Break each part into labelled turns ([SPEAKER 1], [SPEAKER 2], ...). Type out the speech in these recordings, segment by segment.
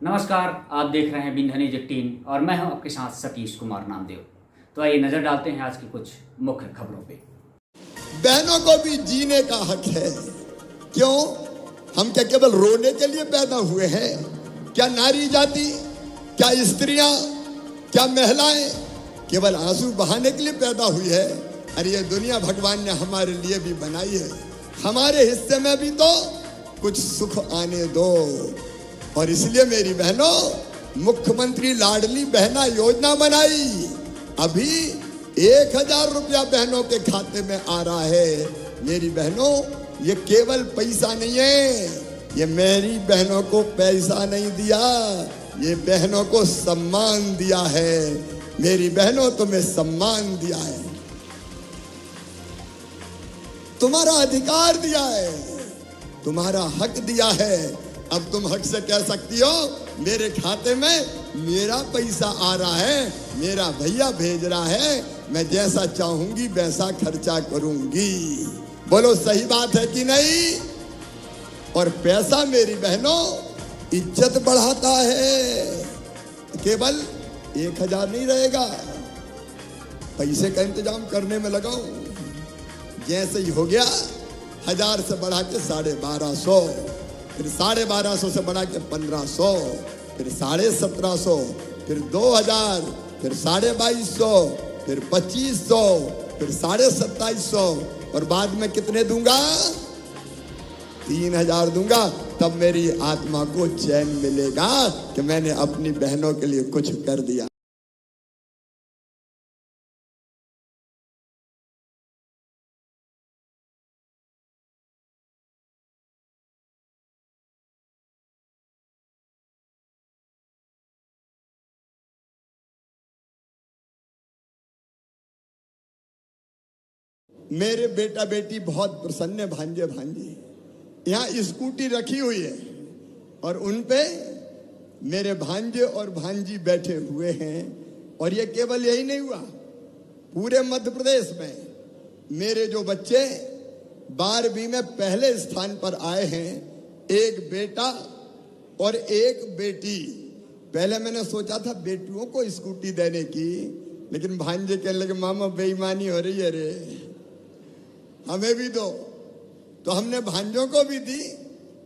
[SPEAKER 1] नमस्कार, आप देख रहे हैं बिंधनी 18 और मैं हूं आपके साथ सतीश कुमार नामदेव। तो आइए नजर डालते हैं आज की कुछ मुख्य खबरों पे।
[SPEAKER 2] बहनों को भी जीने का हक है। क्यों? हम क्या केवल रोने के लिए पैदा हुए हैं? क्या नारी जाति, क्या स्त्रियां, क्या महिलाएं केवल आंसू बहाने के लिए पैदा हुई है? अरे ये दुनिया भगवान ने हमारे लिए भी बनाई है। हमारे हिस्से में भी तो कुछ सुख आने दो। और इसलिए मेरी बहनों, मुख्यमंत्री लाडली बहना योजना बनाई। अभी 1000 रुपया बहनों के खाते में आ रहा है। मेरी बहनों, ये केवल पैसा नहीं है, ये मेरी बहनों को पैसा नहीं दिया, ये बहनों को सम्मान दिया है। मेरी बहनों, तुम्हें सम्मान दिया है, तुम्हारा अधिकार दिया है, तुम्हारा हक दिया है। अब तुम हक से कह सकती हो मेरे खाते में मेरा पैसा आ रहा है, मेरा भैया भेज रहा है, मैं जैसा चाहूंगी वैसा खर्चा करूंगी। बोलो सही बात है कि नहीं? और पैसा मेरी बहनों इज्जत बढ़ाता है। केवल 1000 नहीं रहेगा, पैसे का इंतजाम करने में लगाओ। जैसे ही हो गया 1000 से बढ़ा के 1250, फिर 1250 से बढ़ा के 1500, फिर 1750, फिर 2000, फिर 2250, फिर 2500, फिर 2750 और बाद में कितने दूंगा? 3000 दूंगा। तब मेरी आत्मा को चैन मिलेगा कि मैंने अपनी बहनों के लिए कुछ कर दिया। मेरे बेटा बेटी बहुत प्रसन्न है, भांजे भांजी। यहाँ स्कूटी रखी हुई है और उन पे मेरे भांजे और भांजी बैठे हुए हैं। और ये केवल यही नहीं हुआ, पूरे मध्य प्रदेश में मेरे जो बच्चे 12वीं में पहले स्थान पर आए हैं, एक बेटा और एक बेटी। पहले मैंने सोचा था बेटियों को स्कूटी देने की, लेकिन भांजे कहने लगे मामा बेईमानी हो रही है रे, हमें भी दो। तो हमने भांजों को भी दी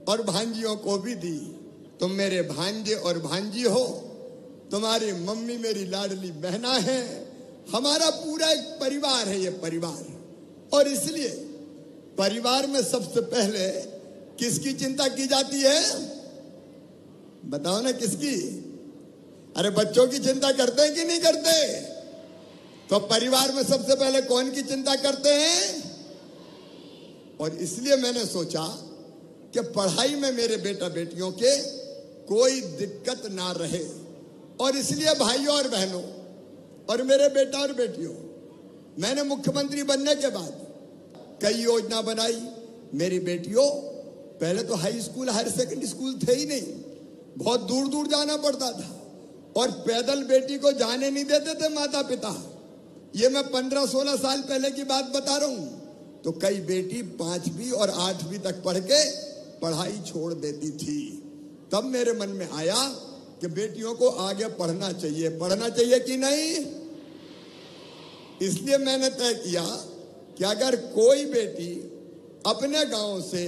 [SPEAKER 2] और भांजियों को भी दी। तुम मेरे भांजे और भांजी हो, तुम्हारी मम्मी मेरी लाडली बहना है, हमारा पूरा एक परिवार है ये परिवार। और इसलिए परिवार में सबसे पहले किसकी चिंता की जाती है? बताओ ना किसकी? अरे बच्चों की चिंता करते हैं कि नहीं करते? तो परिवार में सबसे पहले कौन की चिंता करते हैं? और इसलिए मैंने सोचा कि पढ़ाई में मेरे बेटा बेटियों के कोई दिक्कत ना रहे। और इसलिए भाइयों और बहनों और मेरे बेटा और बेटियों, मैंने मुख्यमंत्री बनने के बाद कई योजना बनाई। मेरी बेटियों, पहले तो high school higher secondary school थे ही नहीं, बहुत दूर दूर जाना पड़ता था और पैदल बेटी को जाने नहीं देते थे माता पिता। ये मैं 15-16 साल पहले की बात बता रहा हूं। तो कई बेटी 5वीं और 8वीं तक पढ़ के पढ़ाई छोड़ देती थी। तब मेरे मन में आया कि बेटियों को आगे पढ़ना चाहिए। पढ़ना चाहिए कि नहीं? इसलिए मैंने तय किया कि अगर कोई बेटी अपने गांव से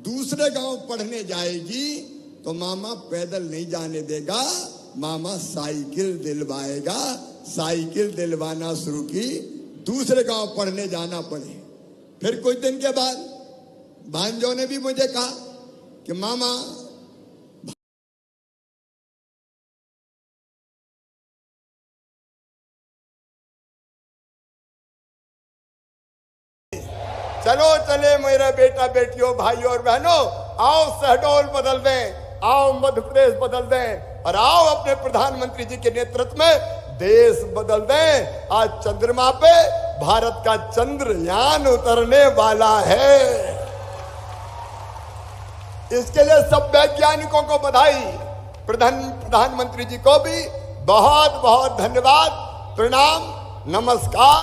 [SPEAKER 2] दूसरे गांव पढ़ने जाएगी तो मामा पैदल नहीं जाने देगा, मामा साइकिल दिलवाएगा। साइकिल दिलवाना शुरू की, दूसरे गांव पढ़ने जाना पड़े। फिर कुछ दिन के बाद भांजों ने भी मुझे कहा कि मामा चलो चले मेरे बेटा बेटियों, भाइयों और बहनों, आओ शहडोल बदल दें, आओ मध्य प्रदेश बदल दें और आओ अपने प्रधानमंत्री जी के नेतृत्व में देश बदल दें। आज चंद्रमा पे भारत का चंद्रयान उतरने वाला है। इसके लिए सब वैज्ञानिकों को बधाई, प्रधानमंत्री जी को भी बहुत बहुत धन्यवाद, प्रणाम, नमस्कार।